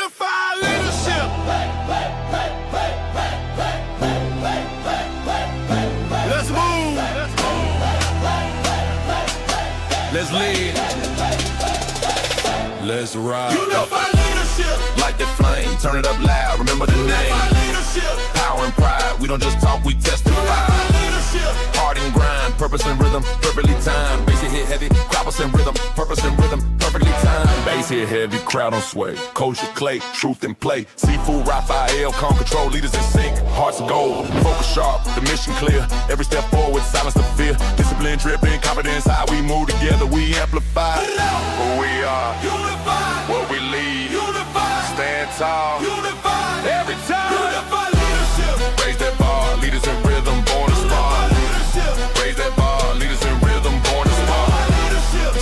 Unified leadership. Let's move. Let's lead. Let's ride. Unified leadership. Light that flame, turn it up loud. Remember the name. Unified leadership. Power and pride. We don't just talk, we testify. Unified leadership. Heart and grind, purpose and rhythm, perfectly timed. Bass hit heavy, croppers and rhythm, purpose and rhythm, perfectly timed. Bass hit heavy, crowd on sway. Culture clay, truth and play. Sifu Rafael, calm control, leaders in sync. Hearts of gold, focus sharp, the mission clear. Every step forward, silence the fear. Discipline, dripping, confidence, how we move together, we amplify. Who we are, unified. What we lead, unified. Stand tall, unified. Every time, unified leadership. Raise that bar, leaders in rhythm, born to spar. Raise that bar, leaders in rhythm, born to spar.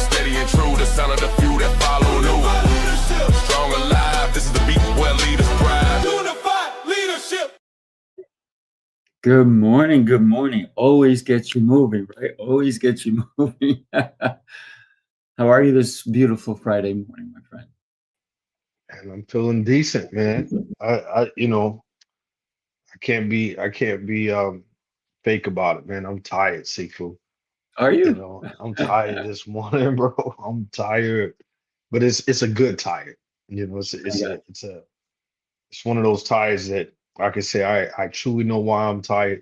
Steady and true, the sound of the few that follow new. Strong alive, this is the beat where leaders thrive. Unified leadership. Good morning, good morning. Always gets you moving, right? Always gets you moving. How are you this beautiful Friday morning, my friend? And I'm feeling decent, man. I can't be fake about it, man. I'm tired, Sifu. Are you? You know, I'm tired this morning, bro. I'm tired, but it's a good tired. You know, it's one of those tires that I can say I truly know why I'm tired.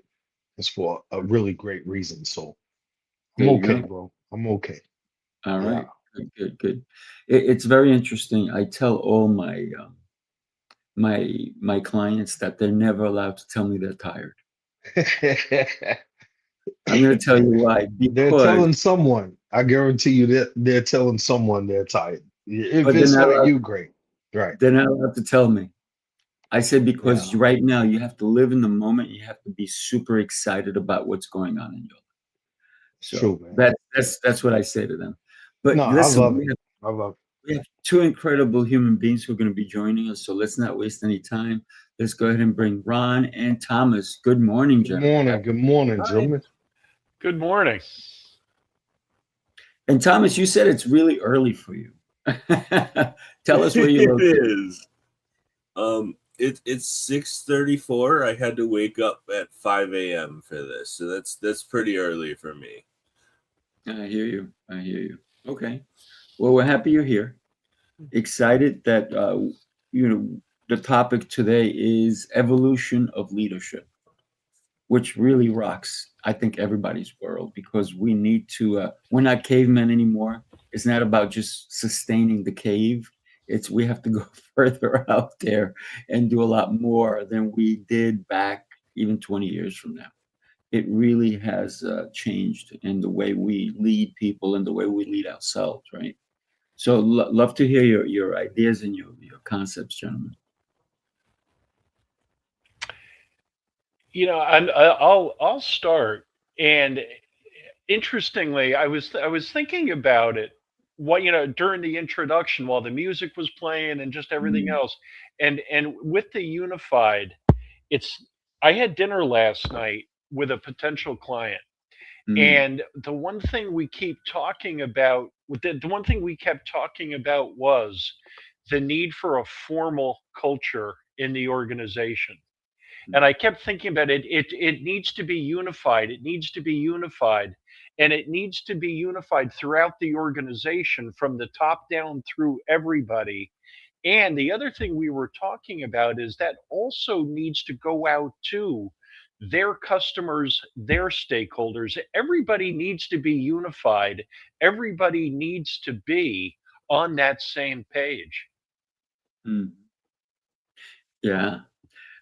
It's for a really great reason. So I'm There you okay, go. bro. I'm okay. All right. Good. It's very interesting. I tell all my my clients that they're never allowed to tell me they're tired. I'm going to tell you why. They're Because telling someone. I guarantee you that they're telling someone they're tired. If but they're it's not not allowed, you, great. Right. they're not allowed to tell me. I said because Yeah. right now you have to live in the moment. You have to be super excited about what's going on in your life. It's So true, man. that's what I say to them. But No, I listen, love it. I love we have two incredible human beings who are going to be joining us. So let's not waste any time. Let's go ahead and bring Ron and Thomas. Good morning, it. gentlemen. Good morning, Hi. gentlemen. Good morning. And Thomas, you said it's really early for you. Tell us where you It located. is. It's 6:34. I had to wake up at 5 a.m. for this, so that's pretty early for me. I hear you. Okay. Well, we're happy you're here. Excited that the topic today is evolution of leadership, which really rocks, I think, everybody's world because we need to. We're not cavemen anymore. It's not about just sustaining the cave. We have to go further out there and do a lot more than we did back even 20 years from now. It really has changed in the way we lead people and the way we lead ourselves, right? So love to hear your ideas and your concepts, gentlemen. You know, I'll start. And interestingly, I was thinking about it. What during the introduction, while the music was playing and just everything else, and with the unified, it's. I had dinner last night with a potential client. And the one thing we keep talking about, the one thing we kept talking about was the need for a formal culture in the organization. And I kept thinking about it. It needs to be unified. It needs to be unified. And it needs to be unified throughout the organization from the top down through everybody. And the other thing we were talking about is that also needs to go out to their customers, their stakeholders. Everybody needs to be unified. Everybody needs to be on that same page. Yeah.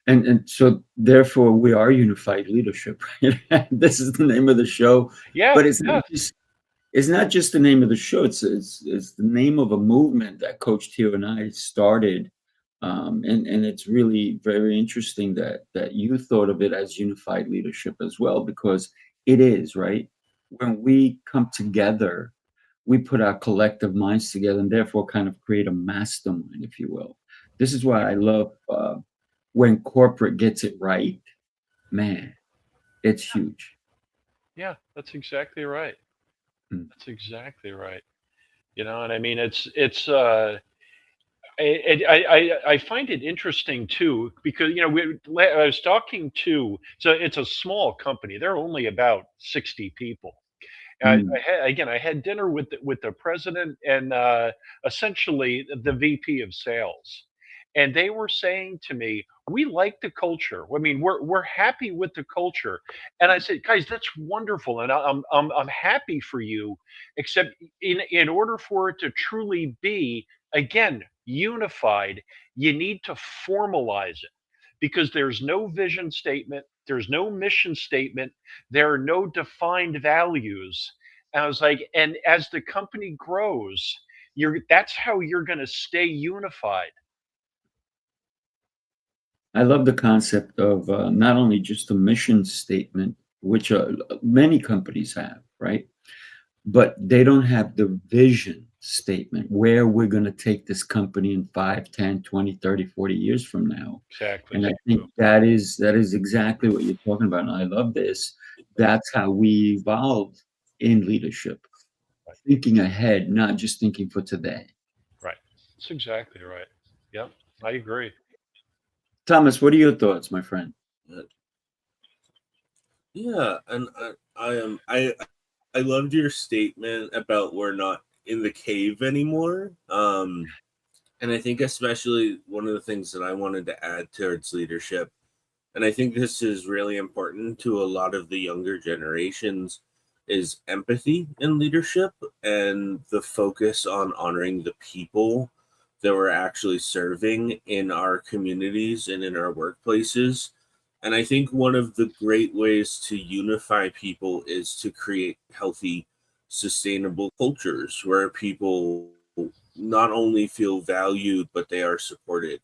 And so therefore we are unified leadership. This is the name of the show. Yeah. But it's not just the name of the show. It's the name of a movement that Coach T.O and I started. And it's really very interesting that you thought of it as unified leadership as well, because it is, right? When we come together, we put our collective minds together and therefore kind of create a mastermind, if you will. This is why I love when corporate gets it right, man, it's huge. Yeah, that's exactly right. That's exactly right. And I mean, I find it interesting too because I was talking to, so it's a small company. They're only about 60 people. Mm. I had dinner with the president and essentially the VP of sales, and they were saying to me, "We like the culture. I mean, we're happy with the culture." And I said, "Guys, that's wonderful, and I'm happy for you. Except in order for it to truly be again unified, you need to formalize it." Because there's no vision statement, there's no mission statement, there are no defined values. And I was like, and as the company grows, that's how you're going to stay unified. I love the concept of not only just a mission statement, which many companies have, right? But they don't have the vision statement where we're going to take this company in 5, 10, 20, 30, 40 years from now. Exactly. And I think that is exactly what you're talking about. And I love this. That's how we evolve in leadership, thinking ahead, not just thinking for today. Right. That's exactly right. Yep. I agree. Thomas, what are your thoughts, my friend? Yeah, and I loved your statement about we're not in the cave anymore. And I think especially one of the things that I wanted to add towards leadership, and I think this is really important to a lot of the younger generations, is empathy in leadership and the focus on honoring the people that we're actually serving in our communities and in our workplaces. And I think one of the great ways to unify people is to create healthy, sustainable cultures where people not only feel valued, but they are supported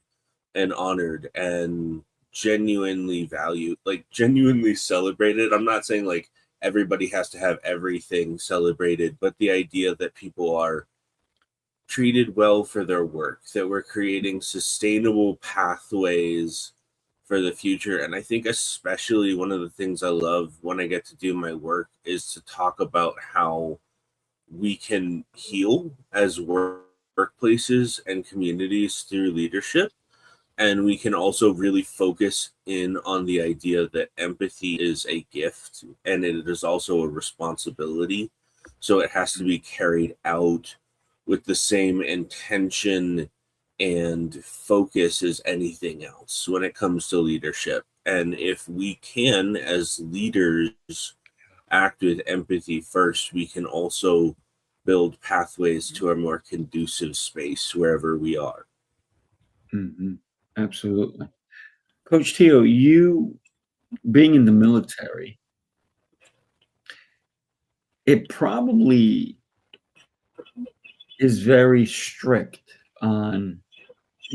and honored and genuinely valued, like genuinely celebrated. I'm not saying like everybody has to have everything celebrated, but the idea that people are treated well for their work, that we're creating sustainable pathways for the future. And I think especially one of the things I love when I get to do my work is to talk about how we can heal as workplaces and communities through leadership. And we can also really focus in on the idea that empathy is a gift and it is also a responsibility. So it has to be carried out with the same intention and focus as anything else when it comes to leadership. And if we can, as leaders, act with empathy first, we can also build pathways to a more conducive space wherever we are. Mm-hmm. Absolutely. Coach T.O, you being in the military, it probably is very strict on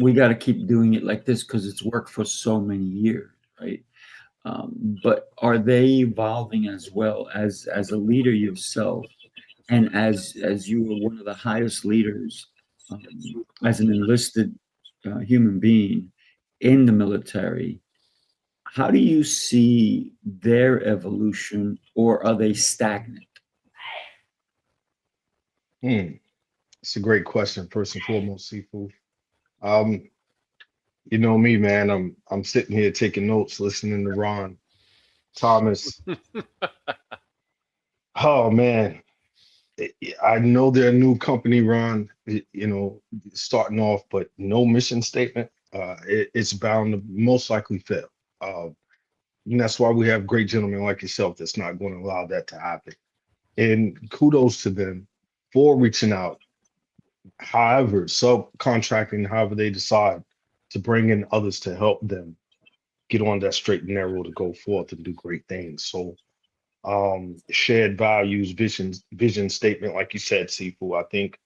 we got to keep doing it like this because it's worked for so many years, right? But are they evolving as well as a leader yourself, and as you were one of the highest leaders as an enlisted human being in the military? How do you see their evolution, or are they stagnant? It's a great question, first and foremost, Sifu. Um, you know me, man. I'm sitting here taking notes, listening to Ron, Thomas. Oh man, I know they're a new company, Ron. You know, starting off, but no mission statement. It's bound to most likely fail. And that's why we have great gentlemen like yourself that's not going to allow that to happen. And kudos to them for reaching out, however, subcontracting, however they decide to bring in others to help them get on that straight and narrow to go forth and do great things. So shared values, vision statement, like you said, Sifu, I think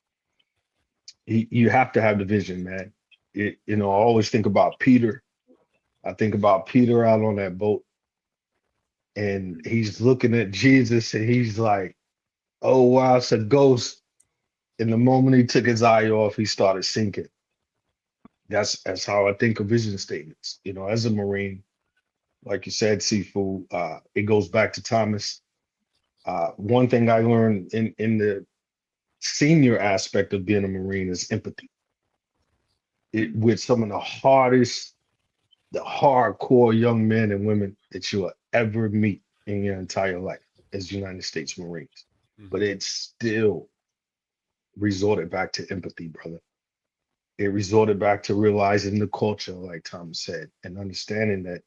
you have to have the vision, man. You know, I always think about Peter. I think about Peter out on that boat and he's looking at Jesus and he's like, oh wow, it's a ghost. And the moment he took his eye off, he started sinking. That's how I think of vision statements. You know, as a Marine, like you said, Sifu, it goes back to Thomas. One thing I learned in the senior aspect of being a Marine is empathy. with some of the hardest, the hardcore young men and women that you'll ever meet in your entire life as United States Marines. But it's still resorted back to empathy, brother. It resorted back to realizing the culture, like Tom said, and understanding that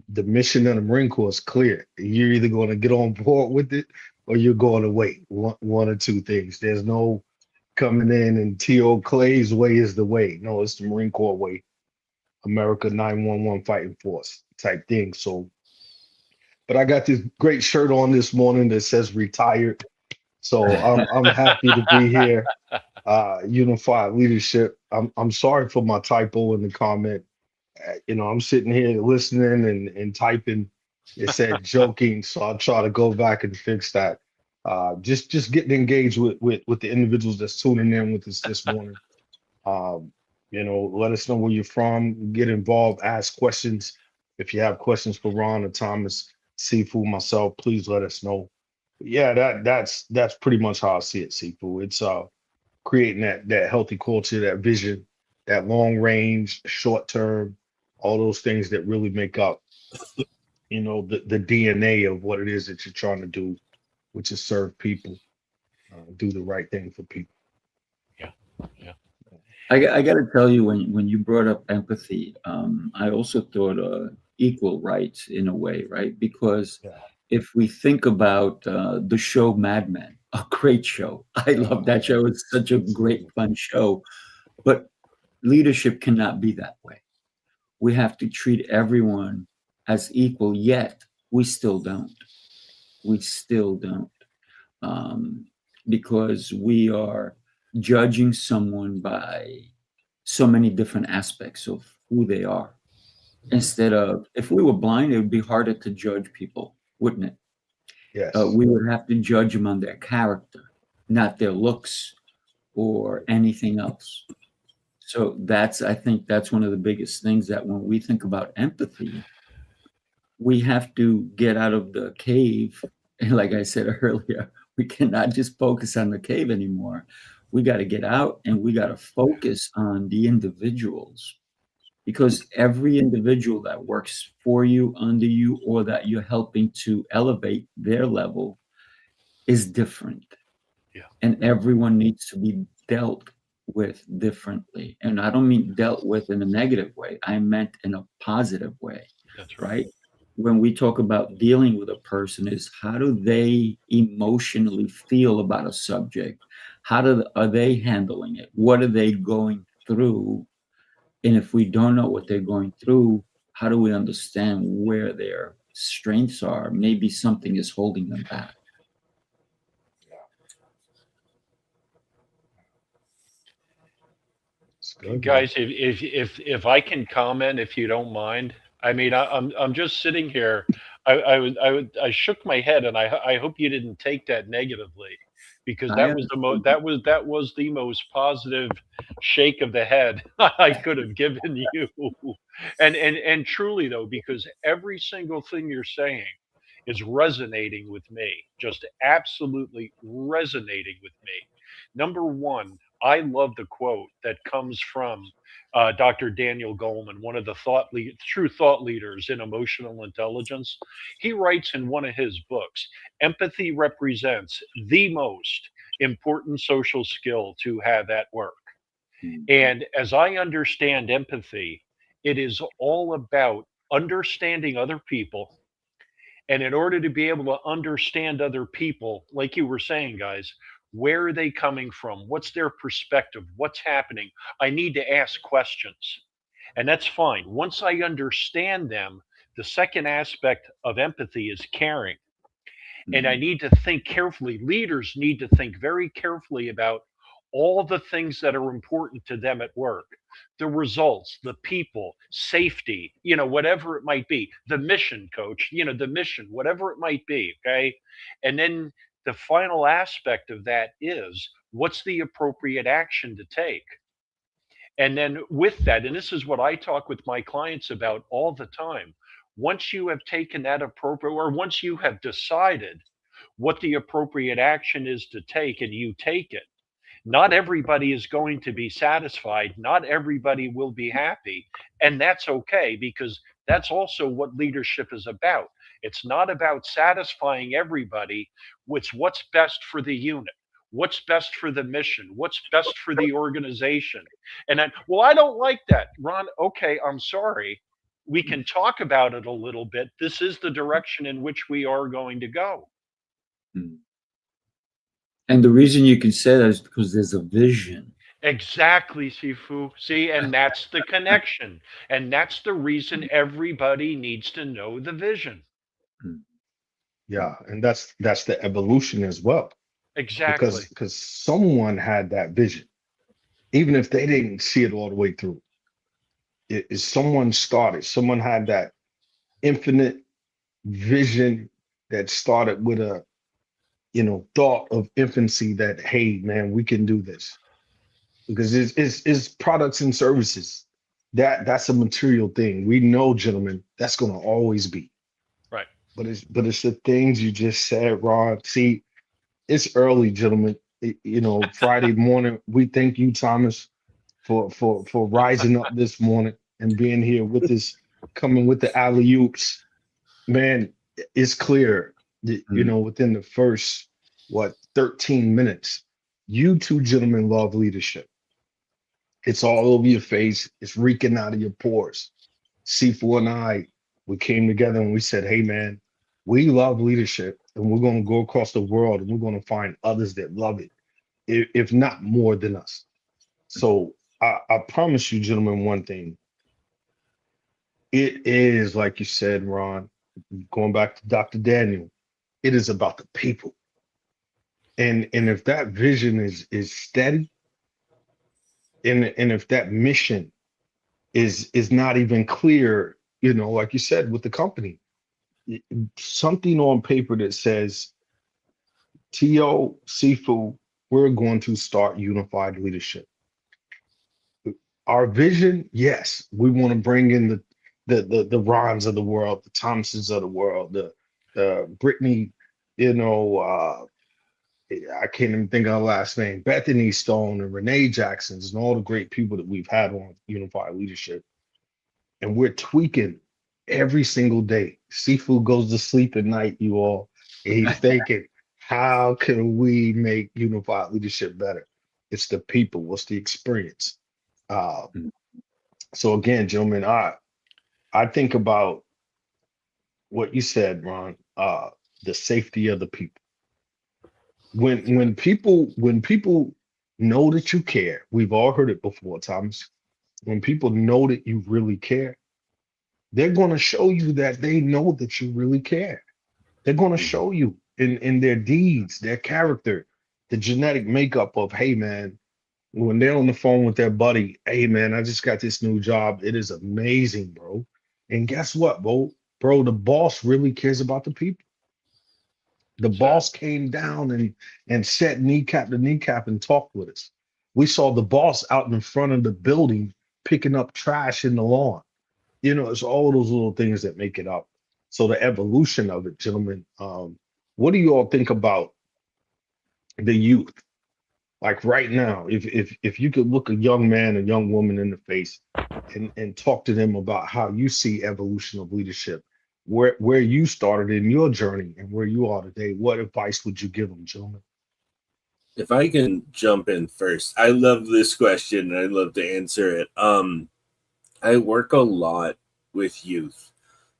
the mission of the Marine Corps is clear. You're either going to get on board with it or you're going away. One or two things. There's no coming in and T.O. Clay's way is the way. No, it's the Marine Corps way. America 911 fighting force type thing. So, but I got this great shirt on this morning that says retired. So I'm happy to be here. Unified leadership. I'm sorry for my typo in the comment. I'm sitting here listening and typing. It said joking, so I'll try to go back and fix that. Just getting engaged with the individuals that's tuning in with us this morning. Let us know where you're from. Get involved. Ask questions. If you have questions for Ron or Thomas, Sifu, myself, please let us know. Yeah, that's pretty much how I see it, Sifu. It's creating that healthy culture, that vision, that long range, short term, all those things that really make up, the DNA of what it is that you're trying to do, which is serve people, do the right thing for people. Yeah. I got to tell you, when you brought up empathy, I also thought equal rights in a way, right? Because if we think about the show Mad Men, a great show. I love that show. It's such a great, fun show. But leadership cannot be that way. We have to treat everyone as equal, yet we still don't. We still don't. Because we are judging someone by so many different aspects of who they are. Instead of, if we were blind, it would be harder to judge people, wouldn't it? Yes. We would have to judge them on their character, not their looks or anything else. So I think that's one of the biggest things, that when we think about empathy, we have to get out of the cave. And like I said earlier, we cannot just focus on the cave anymore. We got to get out and we got to focus on the individuals, because every individual that works for you, under you, or that you're helping to elevate their level is different. Yeah. And everyone needs to be dealt with differently. And I don't mean dealt with in a negative way. I meant in a positive way. That's right? When we talk about dealing with a person, is how do they emotionally feel about a subject? Are they handling it? What are they going through? And if we don't know what they're going through, how do we understand where their strengths are? Maybe something is holding them back. Good, Guys, if I can comment, if you don't mind. I mean, I'm just sitting here. I shook my head, and I hope you didn't take that negatively, because that was the most positive shake of the head I could have given you. And truly though, because every single thing you're saying is resonating with me, just absolutely resonating with me. Number one, I love the quote that comes from Dr. Daniel Goleman, one of the true thought leaders in emotional intelligence. He writes in one of his books, empathy represents the most important social skill to have at work. And as I understand empathy, it is all about understanding other people. And in order to be able to understand other people, like you were saying, guys, where are they coming from? What's their perspective? What's happening? I need to ask questions. And that's fine. Once I understand them, the second aspect of empathy is caring. And I need to think carefully. Leaders need to think very carefully about all the things that are important to them at work, the results, the people, safety, whatever it might be, the mission, coach, the mission, whatever it might be. Okay. And then the final aspect of that is, what's the appropriate action to take? And then with that, and this is what I talk with my clients about all the time, once you have taken that appropriate, or once you have decided what the appropriate action is to take, and you take it, Not everybody is going to be satisfied. Not everybody will be happy. And that's okay, because that's also what leadership is about. It's not about satisfying everybody. It's what's best for the unit, what's best for the mission, what's best for the organization. And then, well, I don't like that, Ron. Okay, I'm sorry. We can talk about it a little bit. This is the direction in which we are going to go. And the reason you can say that is because there's a vision. Exactly, Sifu. See, and that's the connection. And that's the reason everybody needs to know the vision. Yeah, and that's the evolution as well, Exactly. because someone had that vision, even if they didn't see it all the way through. It is someone started, someone had that infinite vision that started with a thought of infancy that, hey man, we can do this. Because it's products and services. That's a material thing. We know, gentlemen, that's gonna always be. Right. But it's the things you just said, Ron. See, it's early, gentlemen. Friday morning. We thank you, Thomas, for rising up this morning and being here with us, coming with the alley oops. Man, it's clear that, within the first 13 minutes, you two gentlemen love leadership. It's all over your face. It's reeking out of your pores. Sifu and I, we came together and we said, hey man, we love leadership, and we're going to go across the world and we're going to find others that love it, if not more than us. So I promise you, gentlemen, one thing. It is, like you said, Ron, going back to Dr. Daniel, it is about the people. And if that vision is steady, and if that mission is not even clear, like you said, with the company, something on paper that says, T.O, Sifu, we're going to start unified leadership. Our vision, yes, we want to bring in the Rons of the world, the Thomases of the world, the Brittany, I can't even think of her last name, Bethany Stone and Renee Jacksons and all the great people that we've had on unified leadership. And we're tweaking every single day. Sifu goes to sleep at night, you all, and he's thinking, how can we make unified leadership better? It's the people. What's the experience? So again, gentlemen, I think about what you said, Ron, the safety of the people. When people know that you care, we've all heard it before, Thomas. When people know that you really care, they're going to show you that they know that you really care. They're going to show you in their deeds, their character, the genetic makeup of, hey man, when they're on the phone with their buddy, hey man, I just got this new job. It is amazing, bro. And guess what, bro? Bro, the boss really cares about the people. The boss came down and sat kneecap to kneecap and talked with us. We saw the boss out in front of the building picking up trash in the lawn. It's all those little things that make it up. So the evolution of it, gentlemen, what do you all think about the youth? Like right now, if you could look a young man, a young woman in the face and talk to them about how you see evolution of leadership, where you started in your journey and where you are today, what advice would you give them, gentlemen? If I can jump in first, I love this question and I'd love to answer it. I work a lot with youth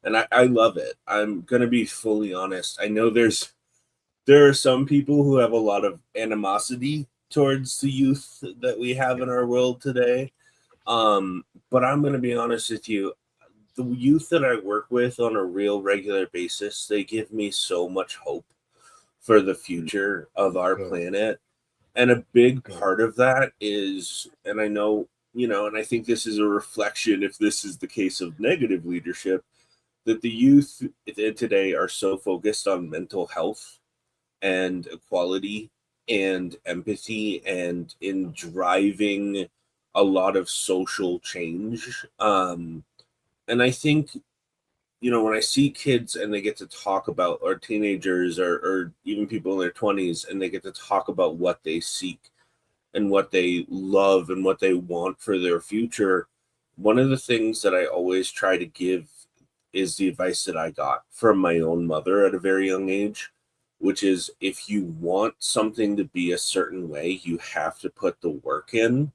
and I love it. I'm going to be fully honest. I know there are some people who have a lot of animosity towards the youth that we have in our world today. But I'm going to be honest with you. The youth that I work with on a real regular basis, they give me so much hope for the future of our planet. And a big part of that is, and I know, and I think this is a reflection, if this is the case of negative leadership, that the youth today are so focused on mental health and equality and empathy and in driving a lot of social change. And I think, when I see kids and they get to talk about, or teenagers or even people in their 20s, and they get to talk about what they seek, and what they love and what they want for their future, one of the things that I always try to give is the advice that I got from my own mother at a very young age, which is if you want something to be a certain way, you have to put the work in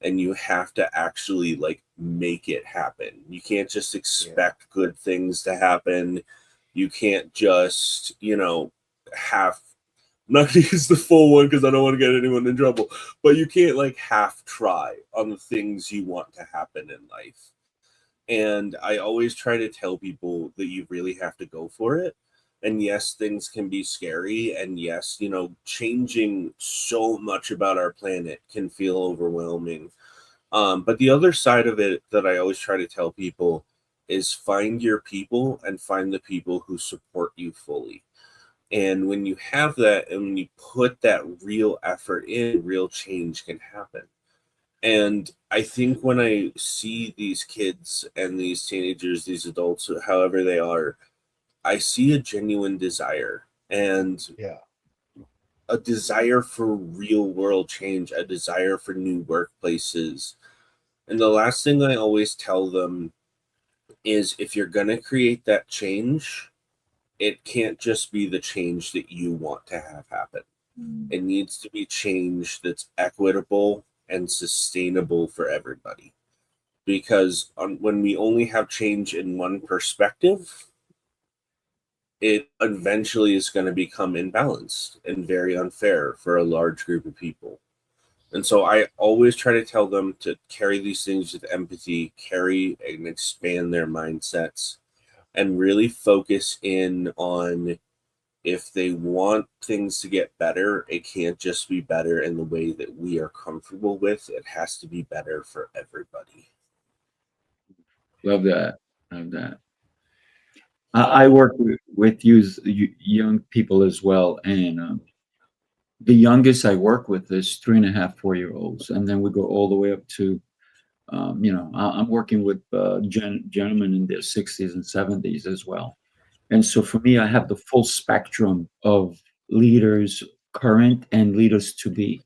and you have to actually like make it happen. You can't just expect good things to happen. You can't just, half, I'm not going to use the full one because I don't want to get anyone in trouble, but you can't like half try on the things you want to happen in life. And I always try to tell people that you really have to go for it. And yes, things can be scary. And yes, changing so much about our planet can feel overwhelming. But the other side of it that I always try to tell people is find your people and find the people who support you fully. And when you have that and when you put that real effort in, real change can happen. And I think when I see these kids and these teenagers, these adults, however they are, I see a genuine desire and Yeah. a desire for real world change, a desire for new workplaces. And the last thing I always tell them is if you're going to create that change, it can't just be the change that you want to have happen. It needs to be change that's equitable and sustainable for everybody. Because when we only have change in one perspective, it eventually is going to become imbalanced and very unfair for a large group of people. And so I always try to tell them to carry these things with empathy, carry and expand their mindsets, and really focus in on if they want things to get better, it can't just be better in the way that we are comfortable with. It has to be better for everybody. Love that. Love that. I work with young people as well, and the youngest I work with is 3.5, 4 year olds, and then we go all the way up to, I'm working with gentlemen in their 60s and 70s as well. And so for me, I have the full spectrum of leaders, current and leaders to be.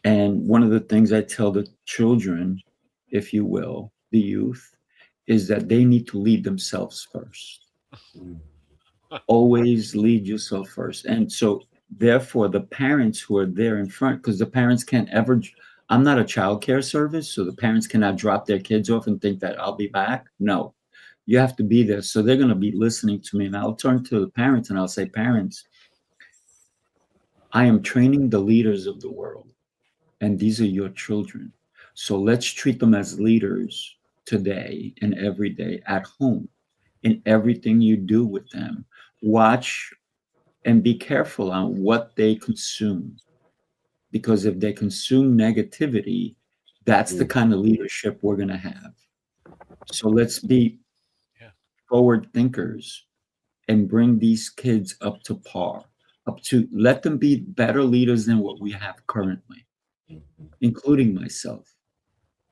And one of the things I tell the children, if you will, the youth, is that they need to lead themselves first. Always lead yourself first. And so therefore the parents who are there in front, because the parents can't ever, I'm not a child care service, so the parents cannot drop their kids off and think that I'll be back. No, you have to be there. So they're going to be listening to me, and I'll turn to the parents and I'll say, parents, I am training the leaders of the world, and these are your children. So let's treat them as leaders today and every day at home in everything you do with them. Watch and be careful on what they consume, because if they consume negativity, that's the kind of leadership we're going to have. So let's be forward thinkers and bring these kids up to par, let them be better leaders than what we have currently, including myself.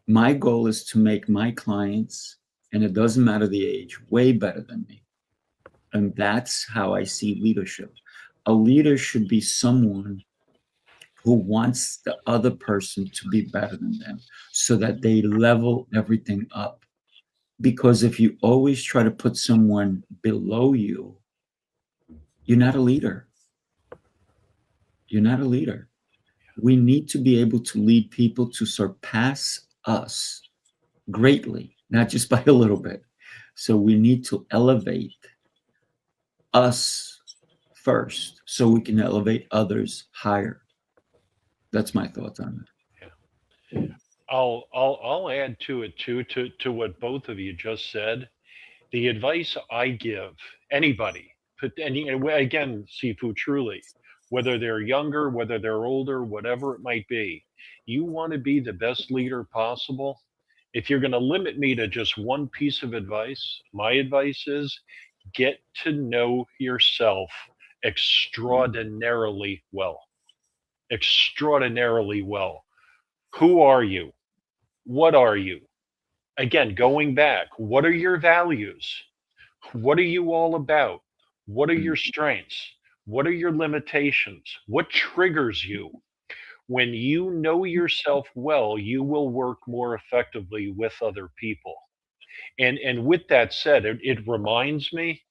My goal is to make my clients, and it doesn't matter the age, way better than me. And that's how I see leadership. A leader should be someone who wants the other person to be better than them so that they level everything up. Because if you always try to put someone below you, you're not a leader. You're not a leader. We need to be able to lead people to surpass us greatly, not just by a little bit. So we need to elevate us first so we can elevate others higher. That's my thoughts on it. Yeah. I'll add to it too, to what both of you just said. The advice I give anybody, again, Sifu, truly, whether they're younger, whether they're older, whatever it might be, you want to be the best leader possible. If you're going to limit me to just one piece of advice, my advice is get to know yourself extraordinarily well. Extraordinarily well. Who are you? What are you? Again, going back, what are your values? What are you all about? What are your strengths? What are your limitations? What triggers you? When you know yourself well, you will work more effectively with other people. And with that said, it reminds me,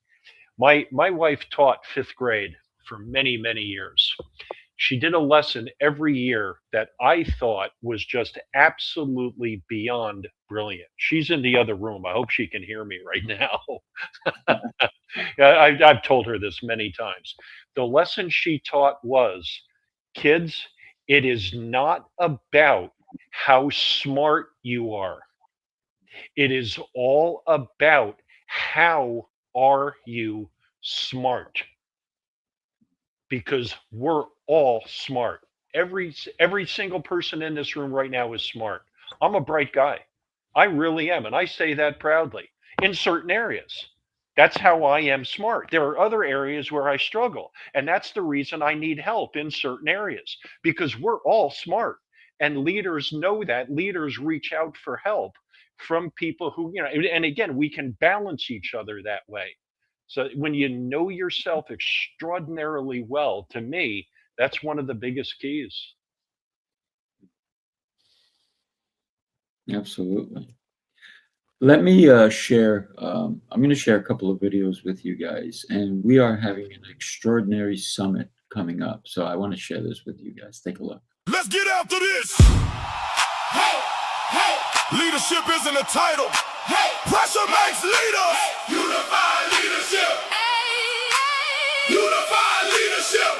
my wife taught fifth grade for many, many years. She did a lesson every year that I thought was just absolutely beyond brilliant. She's in the other room. I hope she can hear me right now. I've told her this many times. The lesson she taught was, kids, it is not about how smart you are. It is all about how are you smart, because we're all smart. Every single person in this room right now is smart. I'm a bright guy. I really am, and I say that proudly. In certain areas, that's how I am smart. There are other areas where I struggle, and that's the reason I need help in certain areas, because we're all smart. And leaders know that. Leaders reach out for help from people who, and again, we can balance each other that way. So when you know yourself extraordinarily well, to me, that's one of the biggest keys. Absolutely. Let me share. I'm going to share a couple of videos with you guys, and we are having an extraordinary summit coming up. So I want to share this with you guys. Take a look. Let's get after this. Hey, hey. Leadership isn't a title. Hey. Pressure makes leaders. Unified leadership. Hey, hey. Unified leadership.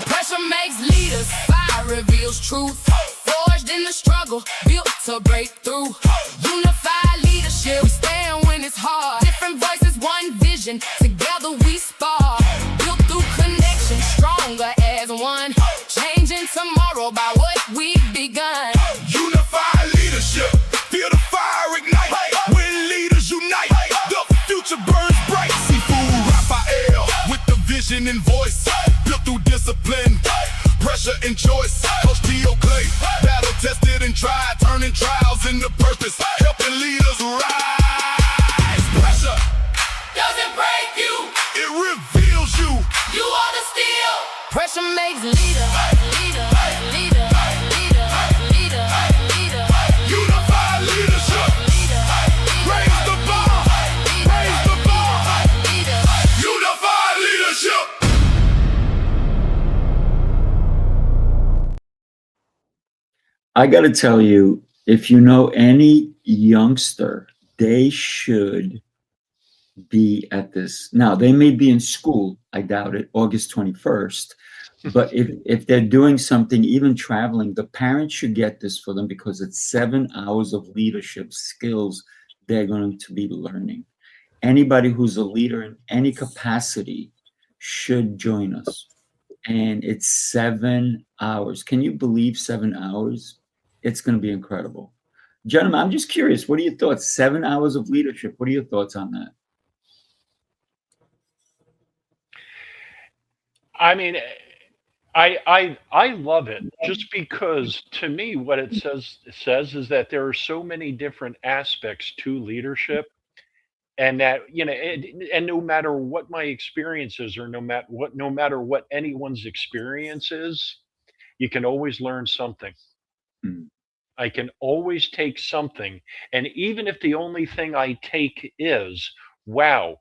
Pressure makes leaders. Fire reveals truth. Forged in the struggle, built to break through. Unified leadership. We stand when it's hard. Different voices, one vision. Together we spar. Built through connection, stronger as one. Changing tomorrow by what we've begun. Unified leadership. Feel the fire ignite. When leaders unite, the future burns bright. Sifu Rafael with the vision and voice. Built through discipline, pressure and choice. Coach T.O. Clay, battle tested and tried, turning trials into purpose, helping leaders rise. Pressure Doesn't break you, it reveals you. you are the steel. Pressure makes leader, leader, leader, leader, leader, leader. Unified leadership. Raise the bar. Raise the bar. Unified leadership. I got to tell you, if you know any youngster, they should be at this. Now, they may be in school, I doubt it, August 21st. But if they're doing something, even traveling, the parents should get this for them, because it's 7 hours of leadership skills they're going to be learning. Anybody who's a leader in any capacity should join us. And it's 7 hours. Can you believe 7 hours? It's going to be incredible. Gentlemen, I'm just curious. What are your thoughts? 7 hours of leadership. What are your thoughts on that? I mean, I love it, just because to me what it says is that there are so many different aspects to leadership, and that and no matter what my experience is, or no matter what anyone's experience is, you can always learn something. Hmm. I can always take something, and even if the only thing I take is, wow,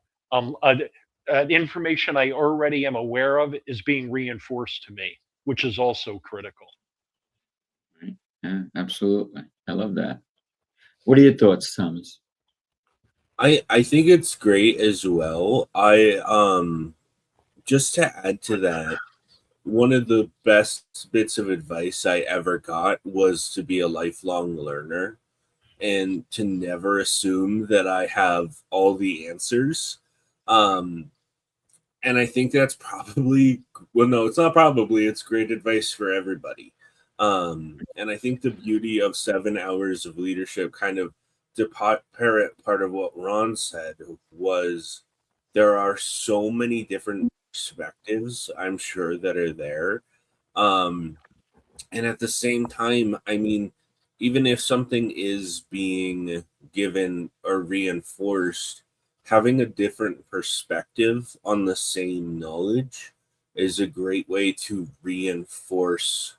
information I already am aware of is being reinforced to me, which is also critical. Right. Yeah, absolutely. I love that. What are your thoughts, Thomas? I think it's great as well. Just to add to that, one of the best bits of advice I ever got was to be a lifelong learner, and to never assume that I have all the answers. And I think that's probably, well, no, it's not probably, it's great advice for everybody. And I think the beauty of 7 hours of leadership, kind of to parrot part of what Ron said, was there are so many different perspectives, I'm sure, that are there. And at the same time, I mean, even if something is being given or reinforced, having a different perspective on the same knowledge is a great way to reinforce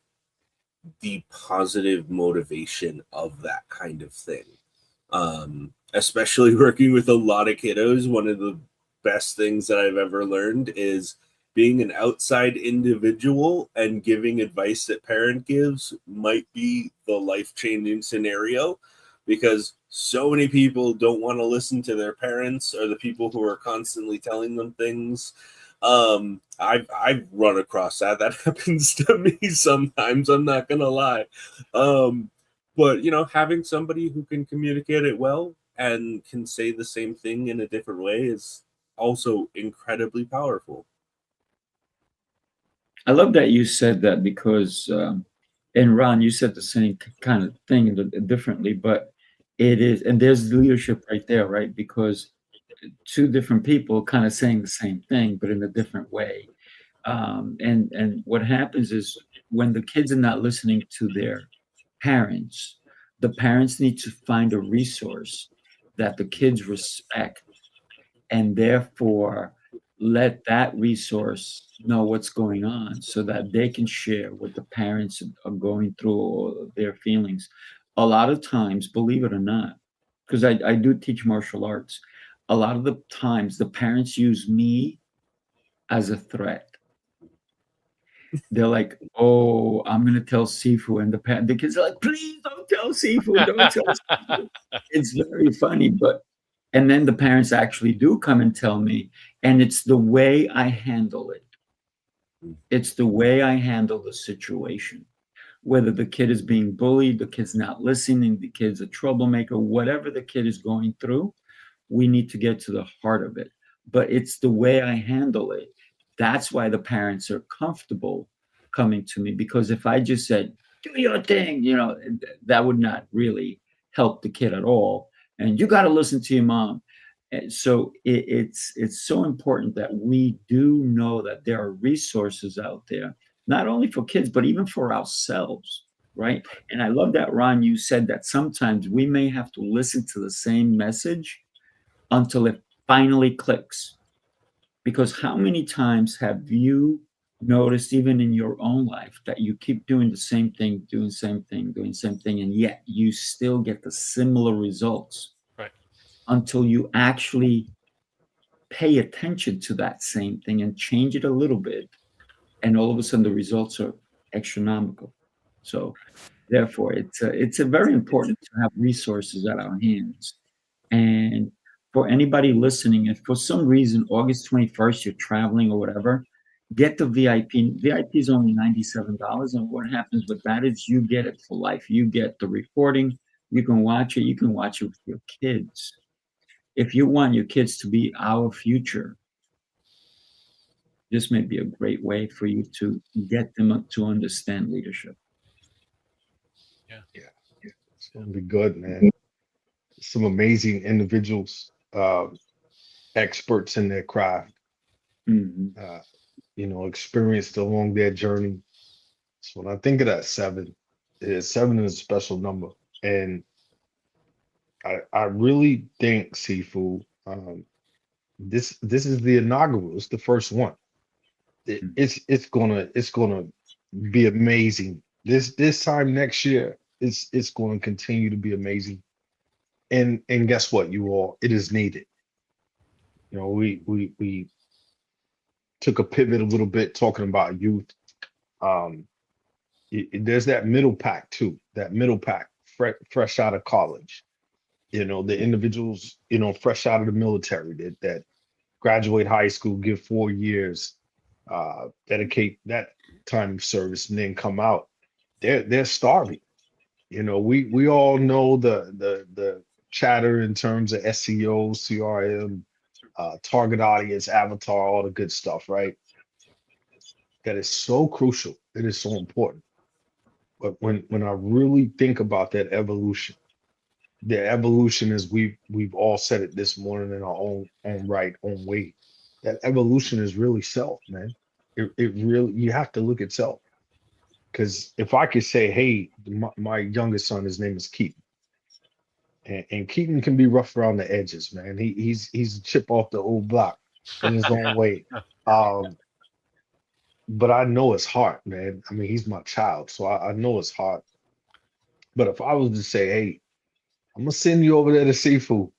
the positive motivation of that kind of thing. Especially working with a lot of kiddos, one of the best things that I've ever learned is being an outside individual and giving advice that parent gives might be the life-changing scenario, because so many people don't want to listen to their parents or the people who are constantly telling them things. I've run across that. That happens to me sometimes. I'm not gonna lie. But having somebody who can communicate it well and can say the same thing in a different way is also incredibly powerful. I love that you said that because, and Ron, you said the same kind of thing differently, but it is, and there's leadership right there, right? Because two different people kind of saying the same thing, but in a different way. And what happens is when the kids are not listening to their parents, the parents need to find a resource that the kids respect, and therefore let that resource know what's going on so that they can share what the parents are going through or their feelings. A lot of times, believe it or not, because I do teach martial arts, a lot of the times the parents use me as a threat. They're like, "Oh, I'm gonna tell Sifu," and the kids are like, "Please don't tell Sifu, don't tell Sifu." It's very funny, but and then the parents actually do come and tell me, and it's the way I handle it. It's the way I handle the situation. Whether the kid is being bullied, the kid's not listening, the kid's a troublemaker, whatever the kid is going through, we need to get to the heart of it. But it's the way I handle it. That's why the parents are comfortable coming to me, because if I just said, do your thing, that would not really help the kid at all. And you got to listen to your mom. And so it's so important that we do know that there are resources out there, not only for kids, but even for ourselves, right? And I love that, Ron, you said that sometimes we may have to listen to the same message until it finally clicks. Because how many times have you noticed, even in your own life, that you keep doing the same thing, doing the same thing, doing the same thing, and yet you still get the similar results Right. until you actually pay attention to that same thing and change it a little bit, and all of a sudden the results are astronomical. So therefore, it's a very important to have resources at our hands. And for anybody listening, if for some reason August 21st you're traveling or whatever, get the VIP. VIP is only $97. And what happens with that is you get it for life. You get the recording. You can watch it. You can watch it with your kids. If you want your kids to be our future, this may be a great way for you to get them to understand leadership. It's gonna be good, man. Some amazing individuals, experts in their craft, Mhm. experienced along their journey. So when I think of that seven is a special number. And I really think, Sifu, this is the inaugural, it's the first one. It's gonna be amazing. This time next year, it's gonna continue to be amazing. And guess what, you all, it is needed. We took a pivot a little bit talking about youth. Um, there's that middle pack too. That middle pack, fresh out of college. The individuals, fresh out of the military that graduate high school, give 4 years, dedicate that time of service, and then come out. They're starving. We all know the chatter in terms of SEO, CRM, target audience, avatar, all the good stuff, right? That is so crucial. It is so important. But when I really think about that evolution, the evolution is we've all said it this morning in our own right, own way. That evolution is really self, man. It really, you have to look at self. Because if I could say, hey, my youngest son, his name is Keaton, and Keaton can be rough around the edges, man. He's a chip off the old block in his own way. Um, but I know his heart, man. I mean, he's my child, so I know his heart. But if I was to say, hey, I'm gonna send you over there to Sifu,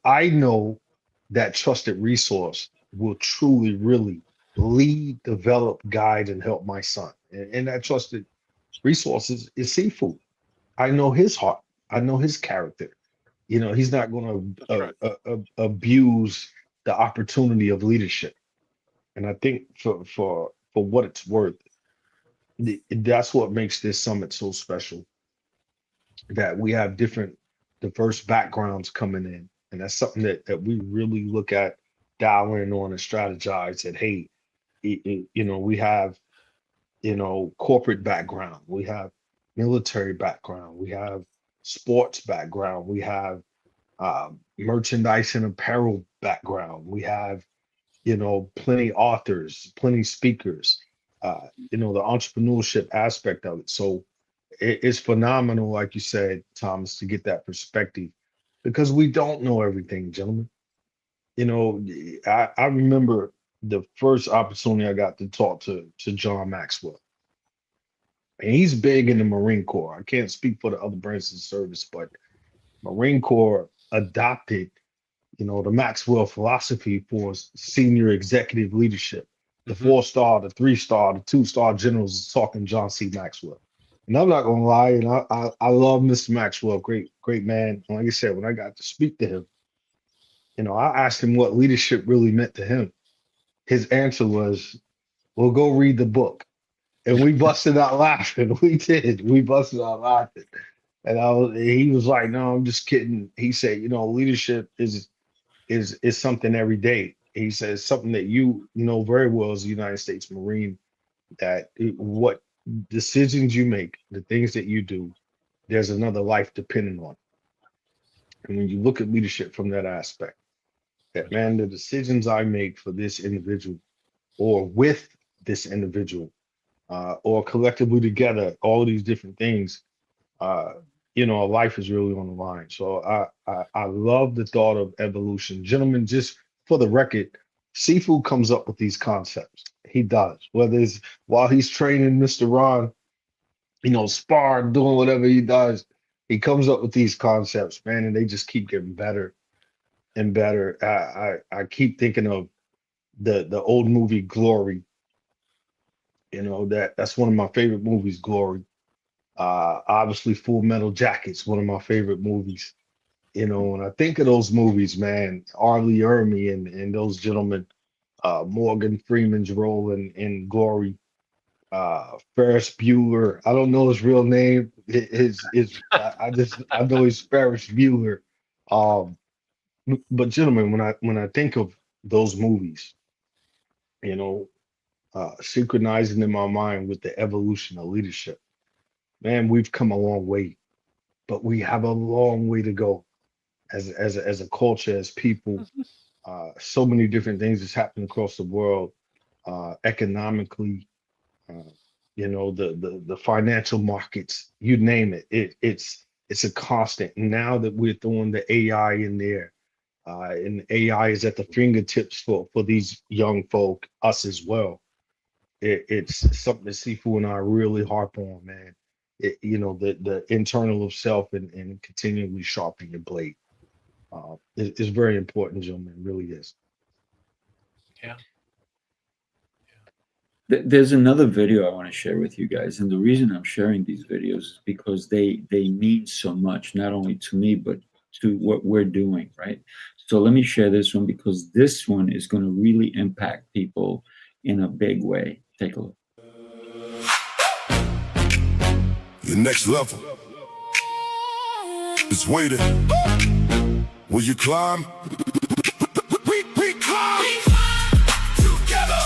I know that trusted resource will truly, really lead, develop, guide, and help my son. And that trusted resource is Sifu. I know his heart. I know his character. You know, he's not going That's right. to abuse the opportunity of leadership. And I think for what it's worth, that's what makes this summit so special. That we have different, diverse backgrounds coming in, and that's something that we really look at, dial in on, and strategize. That hey, you know, we have corporate background, we have military background, we have sports background, we have merchandise and apparel background. We have, plenty authors, plenty speakers, the entrepreneurship aspect of it. So it's phenomenal, like you said, Thomas, to get that perspective because we don't know everything, gentlemen. I remember the first opportunity I got to talk to John Maxwell. And he's big in the Marine Corps. I can't speak for the other branches of service, but Marine Corps adopted, the Maxwell philosophy for senior executive leadership. The 4-star, the 3-star, the 2-star generals is talking John C. Maxwell. And I'm not gonna lie, I love Mr. Maxwell, great man. And like I said, when I got to speak to him, I asked him what leadership really meant to him. His answer was, "Well, go read the book." And we busted out laughing. We did. We busted out laughing. And he was like, "No, I'm just kidding." He said, leadership is something every day. He says something that you know very well as a United States Marine, that what decisions you make, the things that you do, there's another life depending on it. And when you look at leadership from that aspect, that man, the decisions I make for this individual or with this individual or collectively together, all of these different things, life is really on the line. So I love the thought of evolution. Gentlemen, just for the record, Sifu comes up with these concepts. He does, whether it's while he's training Mr. Ron, sparring, doing whatever he does, he comes up with these concepts, man, and they just keep getting better and better. I keep thinking of the old movie Glory. That's one of my favorite movies, Glory. Obviously Full Metal Jacket's one of my favorite movies. When I think of those movies, man, Arlie Ermy and those gentlemen, Morgan Freeman's role in Glory, Ferris Bueller. I don't know his real name. I know he's Ferris Bueller. But gentlemen, when I think of those movies, synchronizing in my mind with the evolution of leadership, man, we've come a long way, but we have a long way to go as a culture, as people. So many different things that's happening across the world, economically, the financial markets, you name it. It's a constant. Now that we're throwing the AI in there, and AI is at the fingertips for these young folk, us as well. It's something that Sifu and I really harp on, man. The internal of self and continually sharpening your blade. It's very important, gentlemen. It really is. Yeah. There's another video I want to share with you guys, and the reason I'm sharing these videos is because they mean so much, not only to me but to what we're doing, right? So let me share this one because this one is going to really impact people in a big way. Take a look. The next level is waiting. Will you climb? We climb. Together.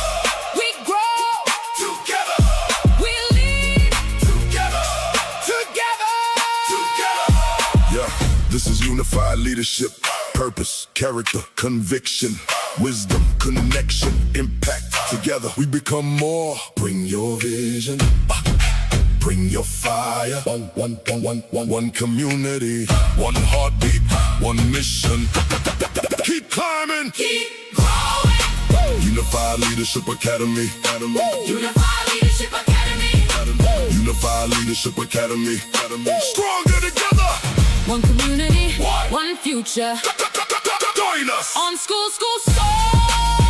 We grow. Together. We lead. Together. Yeah, this is unified leadership. Purpose, character, conviction, wisdom, connection, impact. Together we become more. Bring your vision. Bring your fire. One community. One heartbeat. One mission. Keep climbing. Keep growing. Unified Unified Leadership Academy. Unified Leadership Academy. Unified Leadership Academy. Stronger together. One community, one future. Join us. On school soul.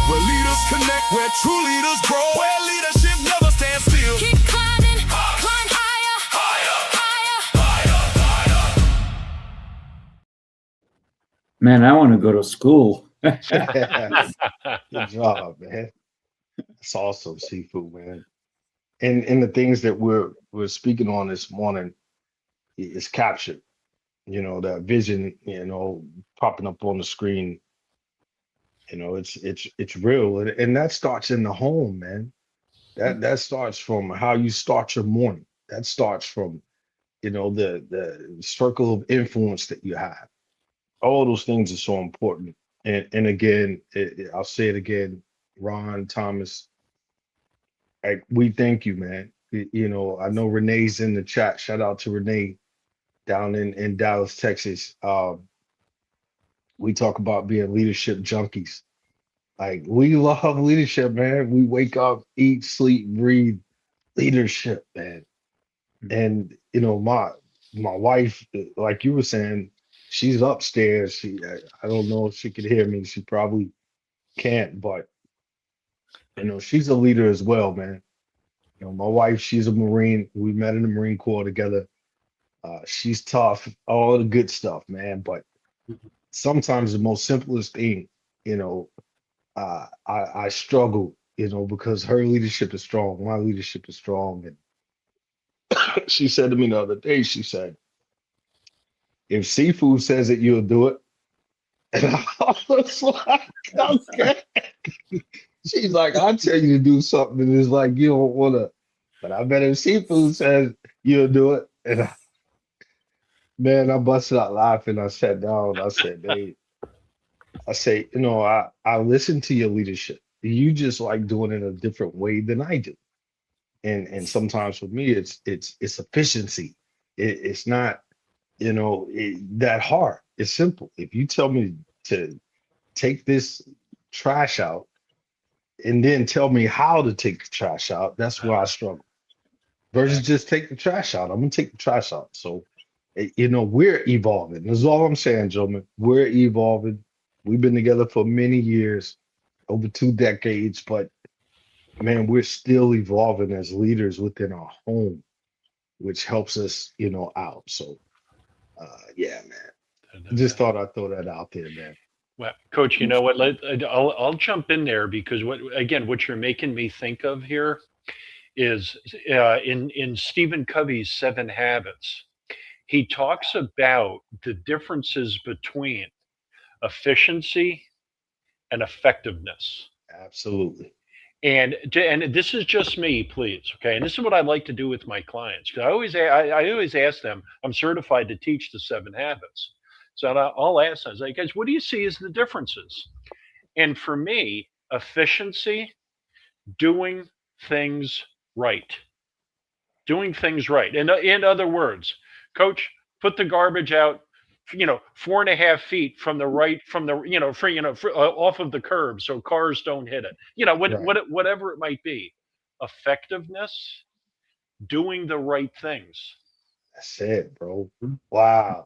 Where leaders connect, where true leaders grow, where leadership never stands still. Keep climbing, climb higher, higher. Man, I want to go to school. Good job, man. That's awesome, Sifu, man. And the things that we're speaking on this morning is captured. You know, that vision, you know, popping up on the screen. You know, it's real, and that starts in the home, man. That starts from how you start your morning. That starts from, you know, the circle of influence that you have. All those things are so important. And again, I'll say it again, Ron, Thomas, we thank you, man. You know, I know Renee's in the chat. Shout out to Renee down in Dallas, Texas. We talk about being leadership junkies. Like, we love leadership, man. We wake up, eat, sleep, breathe leadership, man. And you know, my wife, like you were saying, she's upstairs. I don't know if she could hear me. She probably can't, but you know, she's a leader as well, man. You know, my wife, she's a Marine. We met in the Marine Corps together. She's tough, all the good stuff, man. But sometimes the most simplest thing, you know, I struggle, you know, because her leadership is strong, my leadership is strong. And she said to me the other day, she said, if Sifu says it, you'll do it. And I was like, okay. She's like, I'll tell you to do something, and it's like you don't want to. But I bet if Sifu says you'll do it, and man, I busted out laughing. I sat down. I said, babe, I say, you know, I listen to your leadership. You just like doing it a different way than I do. And sometimes for me, it's efficiency. It's not, you know, that hard. It's simple. If you tell me to take this trash out and then tell me how to take the trash out, that's where I struggle. Versus just take the trash out. I'm gonna take the trash out. So, you know, we're evolving. That's all I'm saying, gentlemen. We're evolving. We've been together for many years, over 2 decades, but man, we're still evolving as leaders within our home, which helps us, you know, out. So, yeah, man. Just thought I'd throw that out there, man. Well, Coach, you know what? I'll jump in there because what you're making me think of here is in Stephen Covey's 7 Habits. He talks about the differences between efficiency and effectiveness. Absolutely. And this is just me, please, okay? And this is what I like to do with my clients, because I always ask them. I'm certified to teach the 7 Habits, so I'll ask them, like, guys, what do you see as the differences? And for me, efficiency, doing things right. In other words, Coach, put the garbage out, 4.5 feet from the off of the curb so cars don't hit it. Right. Whatever it might be. Effectiveness, doing the right things. That's it, bro. Wow.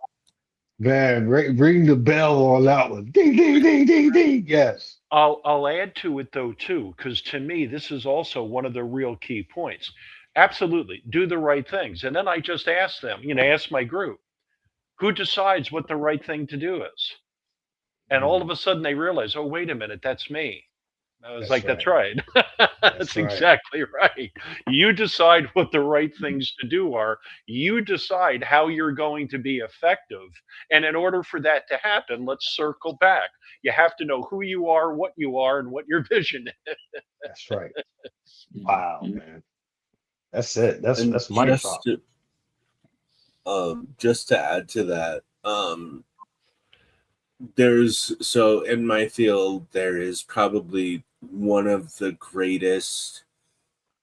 Man, ring the bell on that one. Ding, ding, ding, ding, ding. Yes. I'll add to it though too, because to me this is also one of the real key points. Absolutely, do the right things, and then I just ask them, ask my group, who decides what the right thing to do is, and all of a sudden they realize, oh, wait a minute, that's me. I was like, that's right. That's right. exactly right. You decide what the right things to do are. You decide how you're going to be effective. And in order for that to happen, let's circle back. You have to know who you are, and what your vision is. That's right. Wow, man. That's it. That's my thought. Just to add to that, so in my field, there is probably one of the greatest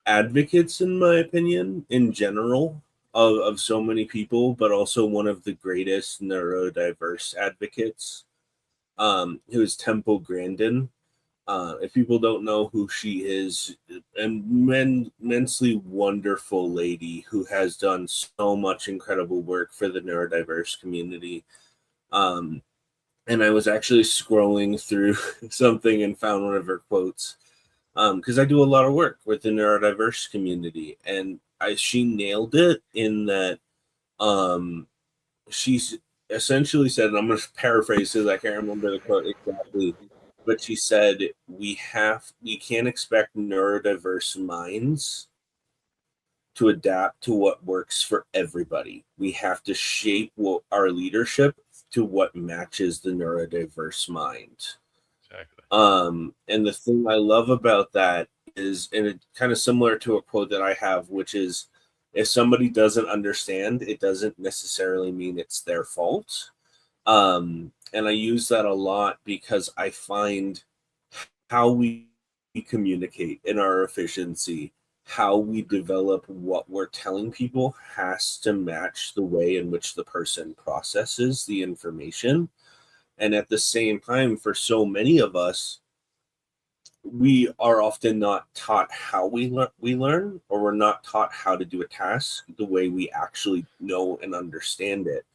advocates, in my opinion, in general, of so many people, but also one of the greatest neurodiverse advocates, who is Temple Grandin. If people don't know who she is, immensely wonderful lady who has done so much incredible work for the neurodiverse community. And I was actually scrolling through something and found one of her quotes, because I do a lot of work with the neurodiverse community, and she nailed it in that she's essentially said, and I'm going to paraphrase because I can't remember the quote exactly, but she said, we can't expect neurodiverse minds to adapt to what works for everybody. We have to shape our leadership to what matches the neurodiverse mind. Exactly. And the thing I love about that is, and it's kind of similar to a quote that I have, which is, if somebody doesn't understand, it doesn't necessarily mean it's their fault. And I use that a lot because I find how we communicate in our efficiency, how we develop what we're telling people has to match the way in which the person processes the information. And at the same time, for so many of us, we are often not taught how we learn, or we're not taught how to do a task the way we actually know and understand it.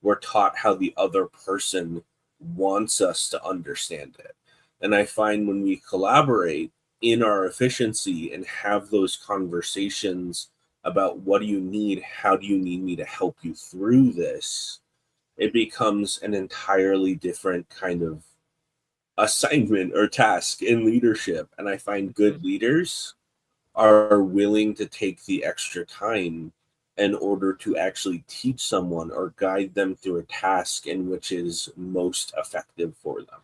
We're taught how the other person wants us to understand it. And I find when we collaborate in our efficiency and have those conversations about what do you need, how do you need me to help you through this, it becomes an entirely different kind of assignment or task in leadership. And I find good leaders are willing to take the extra time in order to actually teach someone or guide them through a task in which is most effective for them.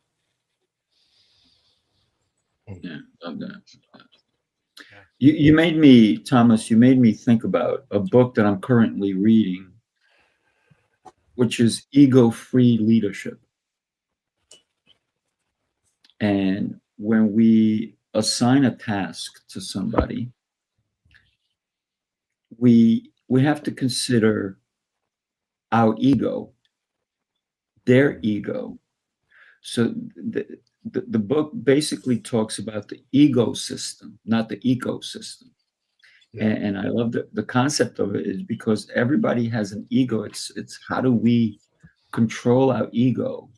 Yeah, love that. Yeah. You made me, Thomas, you made me think about a book that I'm currently reading, which is Ego-Free Leadership. And when we assign a task to somebody, we have to consider our ego, their ego. So the book basically talks about the ecosystem, not the ecosystem. Yeah. And I love the concept of it is because everybody has an ego. It's how do we control our ego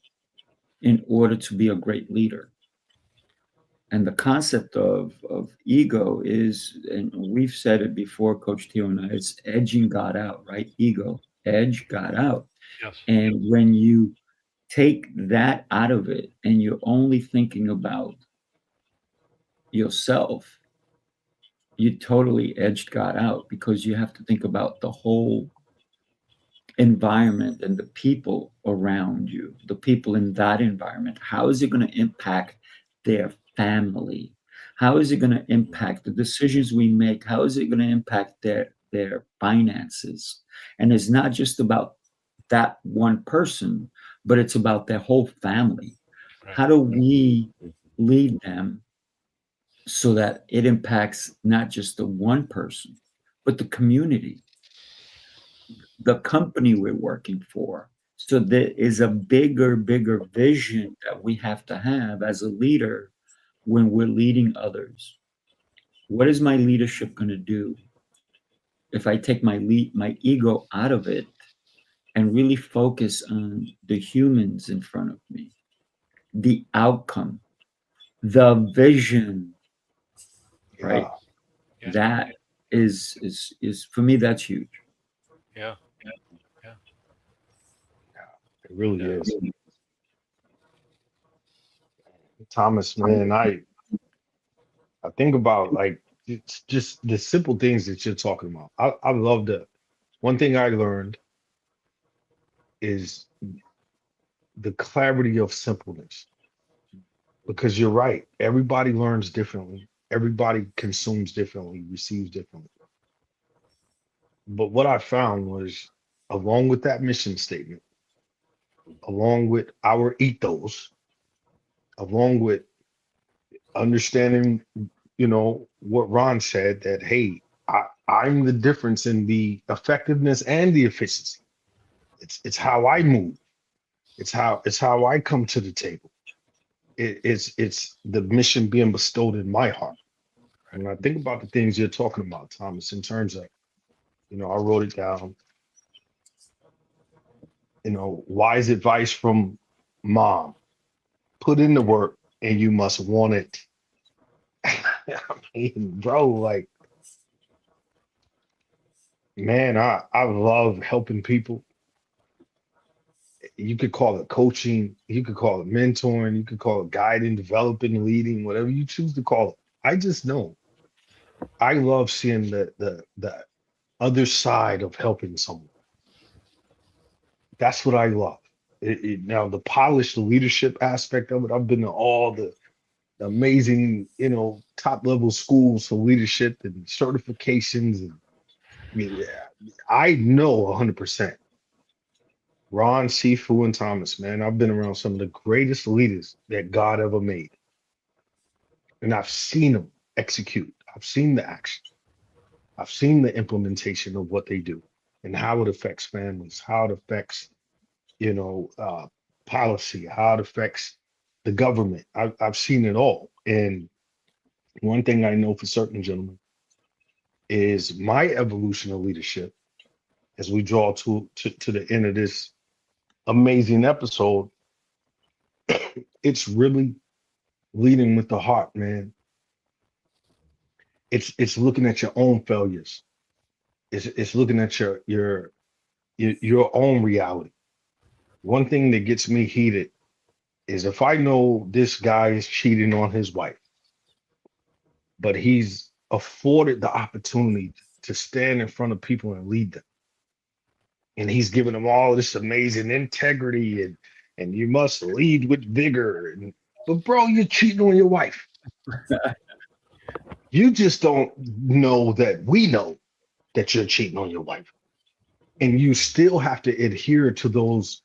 in order to be a great leader? And the concept of ego is, and we've said it before, Coach T.O and I, it's edging God out, right? Ego, edge God out. Yes. And when you take that out of it and you're only thinking about yourself, you totally edged God out, because you have to think about the whole environment and the people around you, the people in that environment. How is it going to impact their family? How is it going to impact the decisions we make? How is it going to impact their finances? And it's not just about that one person, but it's about their whole family. Right. How do we lead them so that it impacts not just the one person, but the community, the company we're working for? So there is a bigger vision that we have to have as a leader when we're leading others. What is my leadership going to do if I take my ego out of it and really focus on the humans in front of me, the outcome, the vision, right? Yeah. That is for me, that's huge. Yeah. It really Yeah. is. Thomas, man, I think about, like, it's just the simple things that you're talking about. I love the one thing I learned is the clarity of simpleness. Because you're right, everybody learns differently, everybody consumes differently, receives differently. But what I found was, along with that mission statement, along with our ethos, along with understanding, what Ron said, that, hey, I'm the difference in the effectiveness and the efficiency. It's how I move. It's how I come to the table. it's the mission being bestowed in my heart. And when I think about the things you're talking about, Thomas, in terms of, I wrote it down, wise advice from mom, put in the work and you must want it. I mean, bro, like, man, I love helping people. You could call it coaching, you could call it mentoring, you could call it guiding, developing, leading, whatever you choose to call it. I just know I love seeing the other side of helping someone. That's what I love. Now the polished leadership aspect of it, I've been to all the amazing, top level schools for leadership and certifications. And I mean, yeah, I know 100%. Ron, Sifu, and Thomas, man, I've been around some of the greatest leaders that God ever made. And I've seen them execute. I've seen the action. I've seen the implementation of what they do and how it affects families, how it affects, policy, how it affects the government. I've seen it all. And one thing I know for certain, gentlemen, is my evolution of leadership as we draw to the end of this amazing episode. It's really leading with the heart, man. It's looking at your own failures. It's looking at your own reality. One thing that gets me heated is if I know this guy is cheating on his wife, but he's afforded the opportunity to stand in front of people and lead them. And he's giving them all this amazing integrity and you must lead with vigor. But bro, you're cheating on your wife. You just don't know that we know that you're cheating on your wife. And you still have to adhere to those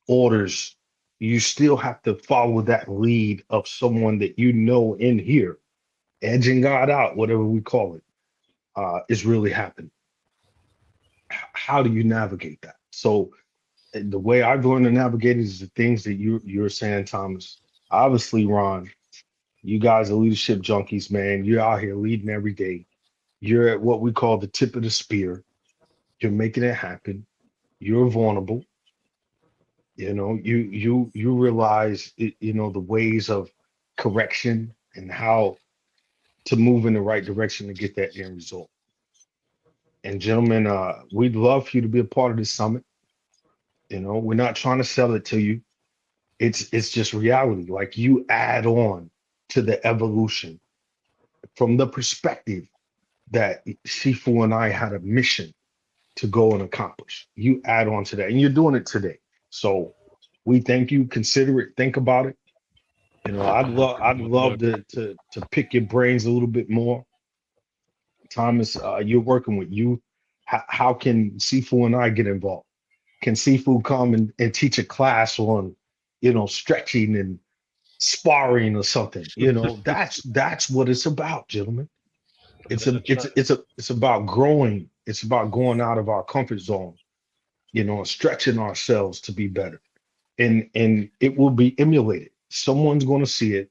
orders. You still have to follow that lead of someone that in here, edging God out, whatever we call it, is really happening. How do you navigate that? So the way I've learned to navigate is the things that you're saying, Thomas. Obviously, Ron, you guys are leadership junkies, man. You're out here leading every day. You're at what we call the tip of the spear. You're making it happen. You're vulnerable. You realize the ways of correction and how to move in the right direction to get that end result. And gentlemen, we'd love for you to be a part of this summit. We're not trying to sell it to you. It's just reality. Like, you add on to the evolution from the perspective that Sifu and I had a mission to go and accomplish. You add on to that, and you're doing it today. So we thank you. Consider it. Think about it. I'd love to pick your brains a little bit more. Thomas, you're working with youth. How can Sifu and I get involved? Can Sifu come and teach a class on, stretching and sparring or something? That's what it's about, gentlemen. It's about growing. It's about going out of our comfort zone, and stretching ourselves to be better. And it will be emulated. Someone's going to see it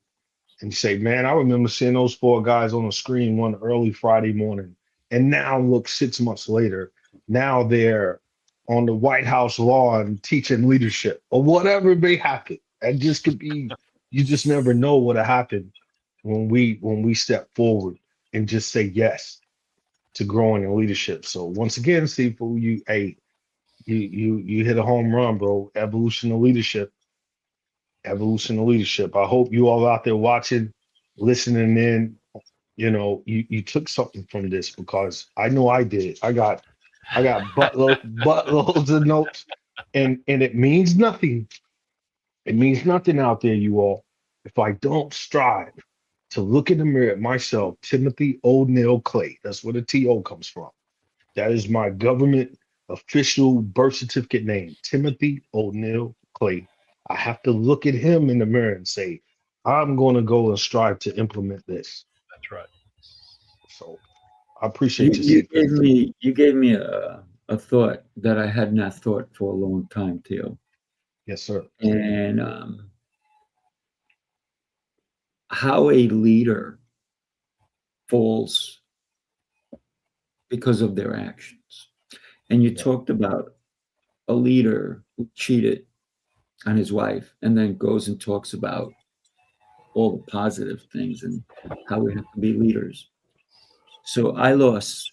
and say, man, I remember seeing those 4 guys on the screen one early Friday morning. And now look, 6 months later, now they're on the White House lawn teaching leadership or whatever may happen. It just could be, you just never know what'll happen when we step forward and just say yes to growing in leadership. So once again, Sifu, you hit a home run, bro. Evolution of leadership. I hope you all out there watching, listening in, you took something from this, because I know I did. I got buttloads of notes, and it means nothing. It means nothing out there, you all, if I don't strive to look in the mirror at myself, Timothy O'Neill Clay. That's where the T.O comes from. That is my government official birth certificate name, Timothy O'Neill Clay. I have to look at him in the mirror and say, I'm going to go and strive to implement this. That's right. So I appreciate You gave me a thought that I had not thought for a long time, Theo. Yes, sir. And how a leader falls because of their actions. And you talked about a leader who cheated on his wife and then goes and talks about all the positive things and how we have to be leaders. So I lost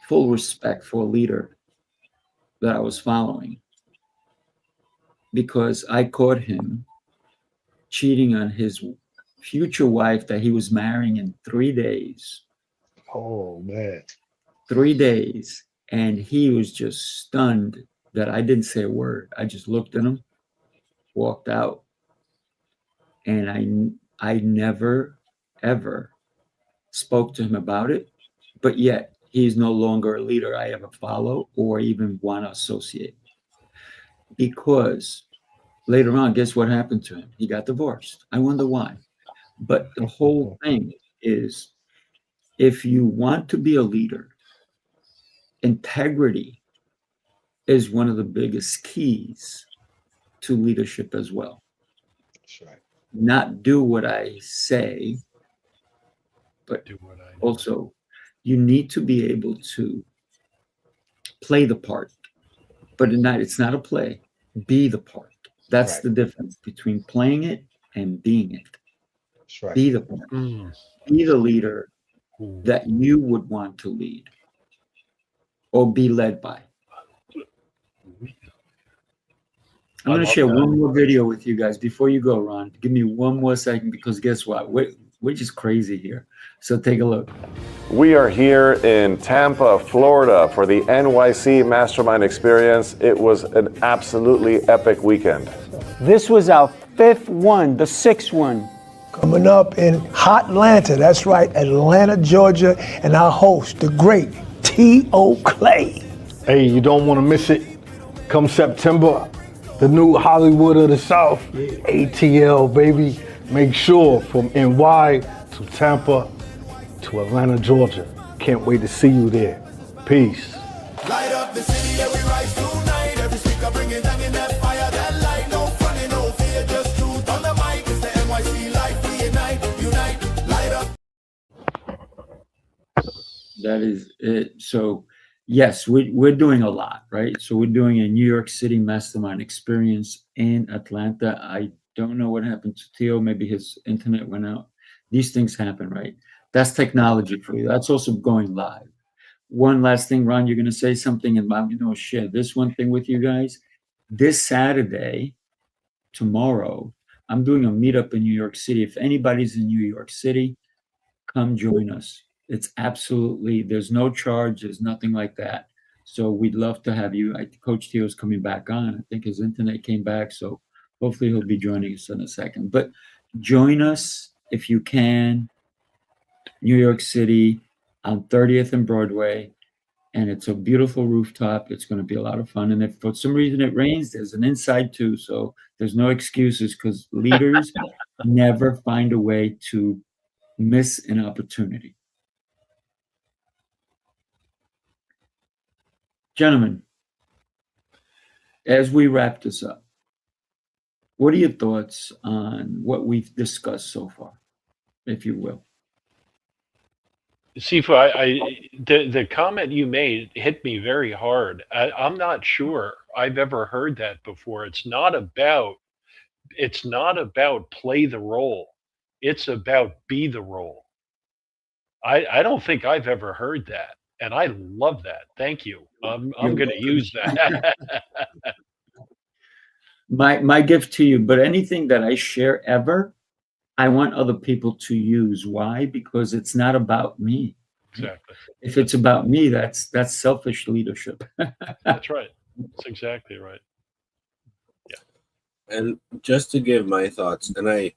full respect for a leader that I was following because I caught him cheating on his future wife that he was marrying in 3 days. Oh man. 3 days. And he was just stunned that I didn't say a word. I just looked at him, walked out, and I never, ever spoke to him about it. But yet he's no longer a leader I ever follow or even want to associate. Because later on, guess what happened to him? He got divorced. I wonder why. But the whole thing is, if you want to be a leader, integrity is one of the biggest keys to leadership as well. That's right. Not do what I say, but Do what I also you need to be able to play the part, but it's not a play. Be the part. That's Right. the difference between playing it and being it. That's right. Be the part. Be the leader that you would want to lead or be led by. I'm going to share one more video with you guys before you go, Ron. Give me one more second because guess what? We're just crazy here. So take a look. We are here in Tampa, Florida for the NYC Mastermind Experience. It was an absolutely epic weekend. This was our fifth one, the sixth one. Coming up in Hot Atlanta, that's right, Atlanta, Georgia, and our host, the great T.O. Clay. Hey, you don't want to miss it. Come September, the new Hollywood of the South, ATL, baby. Make sure from NY to Tampa to Atlanta, Georgia. Can't wait to see you there. Peace. Light up the city, yeah, we rise tonight. Every speaker bringing down in that fire, that light. No funny, no fear, just truth on the mic. It's the NYC life, we unite, light up. That is it. So, yes, we're doing a lot, right? So we're doing a New York City Mastermind Experience in Atlanta. I don't know what happened to T.O. Maybe his internet went out. These things happen, right? That's technology for you. That's also going live. One last thing, Ron, you're going to say something, and I'm going to share this one thing with you guys. This Saturday, tomorrow, I'm doing a meetup in New York City. If anybody's in New York City, come join us. It's absolutely, there's no charge. There's nothing like that. So we'd love to have you. Coach T.O. is coming back on. I think his internet came back. So hopefully he'll be joining us in a second. But join us if you can. New York City on 30th and Broadway. And it's a beautiful rooftop. It's going to be a lot of fun. And if for some reason it rains, there's an inside too. So there's no excuses because leaders never find a way to miss an opportunity. Gentlemen, as we wrap this up, what are your thoughts on what we've discussed so far, if you will? Sifu, the comment you made hit me very hard. I'm not sure I've ever heard that before. It's not about play the role. It's about be the role. I don't think I've ever heard that, and I love that. Thank you. I'm going to use that. My gift to you, but anything that I share ever, I want other people to use. Why? Because it's not about me. Exactly. If it's about me, that's selfish leadership. That's right. That's exactly right. Yeah. And just to give my thoughts, and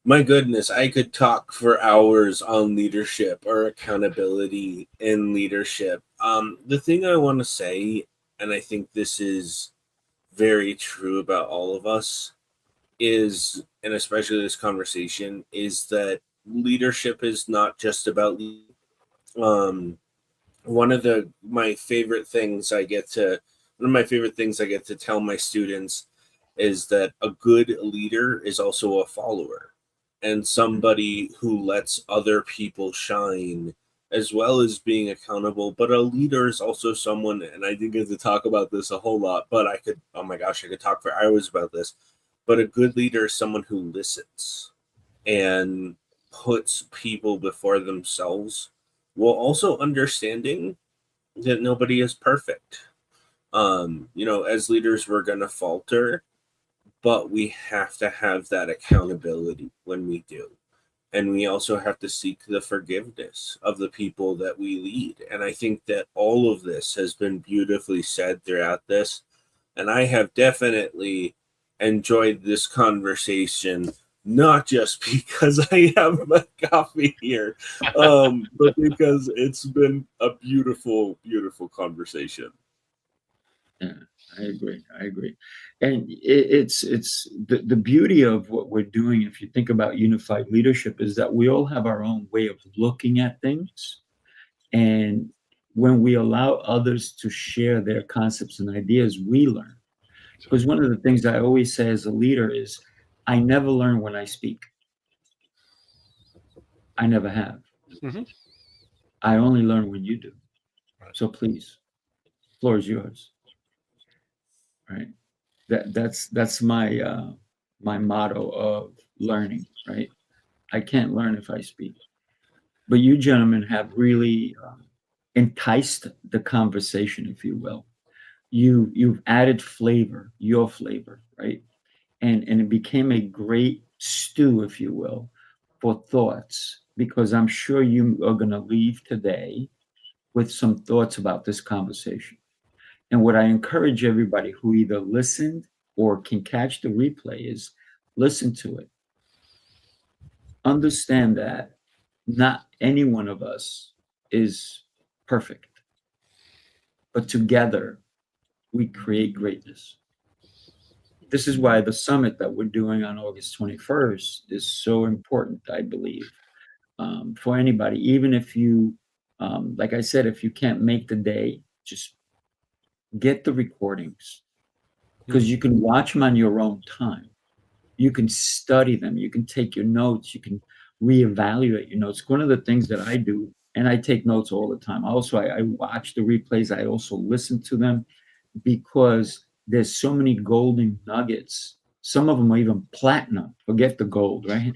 my goodness, I could talk for hours on leadership or accountability in leadership. The thing I want to say, and I think this is very true about all of us, is, and especially this conversation, is that leadership is not just about one of my favorite things I get to tell my students is that a good leader is also a follower. and somebody who lets other people shine, as well as being accountable. But a leader is also someone, and I didn't get to talk about this a whole lot, but I could, oh my gosh, I could talk for hours about this. But a good leader is someone who listens and puts people before themselves, while also understanding that nobody is perfect. As leaders, we're going to falter, but we have to have that accountability when we do. And we also have to seek the forgiveness of the people that we lead. And I think that all of this has been beautifully said throughout this. And I have definitely enjoyed this conversation, not just because I have my coffee here, but because it's been a beautiful, beautiful conversation. Yeah, I agree. And it's the beauty of what we're doing, if you think about unified leadership, is that we all have our own way of looking at things. And when we allow others to share their concepts and ideas, we learn. Because one of the things I always say as a leader is, I never learn when I speak. I never have. Mm-hmm. I only learn when you do. So please, floor is yours. Right. That's my my motto of learning. Right. I can't learn if I speak. But you gentlemen have really enticed the conversation, if you will. You've added flavor, your flavor, right? And it became a great stew, if you will, for thoughts, because I'm sure you are going to leave today with some thoughts about this conversation. And what I encourage everybody who either listened or can catch the replay is listen to it. Understand that not any one of us is perfect, but together we create greatness. This is why the summit that we're doing on August 21st is so important, I believe, for anybody. Even if you, like I said, if you can't make the day, just get the recordings, because you can watch them on your own time. You can study them. You can take your notes. You can reevaluate your notes. One of the things that I do, and I take notes all the time. Also, I watch the replays. I also listen to them, because there's so many golden nuggets. Some of them are even platinum. Forget the gold, right?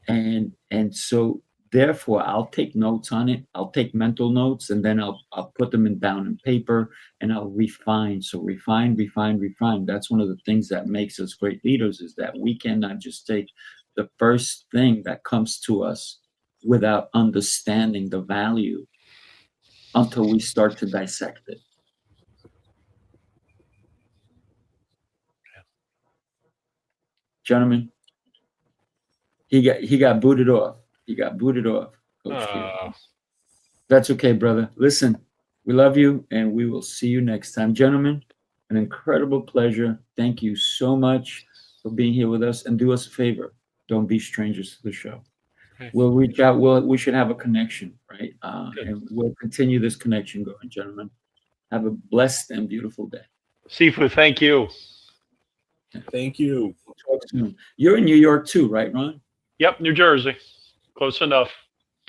And so therefore, I'll take notes on it. I'll take mental notes, and then I'll put them down in paper, and I'll refine. So refine. That's one of the things that makes us great leaders, is that we cannot just take the first thing that comes to us without understanding the value until we start to dissect it. Gentlemen, he got booted off. Coach Q. That's okay, brother. Listen, we love you, and we will see you next time. Gentlemen, an incredible pleasure. Thank you so much for being here with us. And do us a favor. Don't be strangers to the show. Okay. We'll reach out. We should have a connection, right? And we'll continue this connection going, gentlemen. Have a blessed and beautiful day. Sifu, thank you. Thank you. Talk soon. You're in New York too, right, Ron? Yep, New Jersey. Close enough.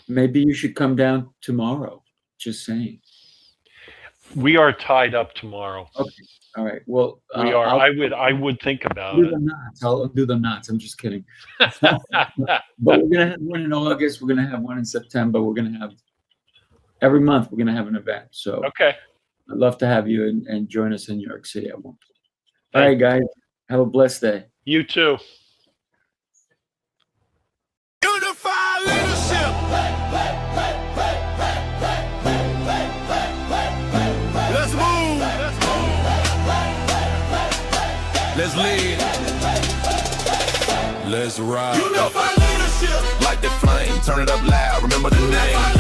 Maybe you should come down tomorrow. Just saying. We are tied up tomorrow. Okay. All right. Well, We are. I would think about do it. the knots. I'll do the knots. I'm just kidding. But we're gonna have one in August. We're gonna have one in September. We're gonna have every month. We're gonna have an event. So Okay. I'd love to have you and join us in New York City at one point. All right, guys. Have a blessed day. You too. Unified leadership. Let's move. Let's lead. Let's ride. Unified leadership. Like the flame, turn it up loud. Remember the name.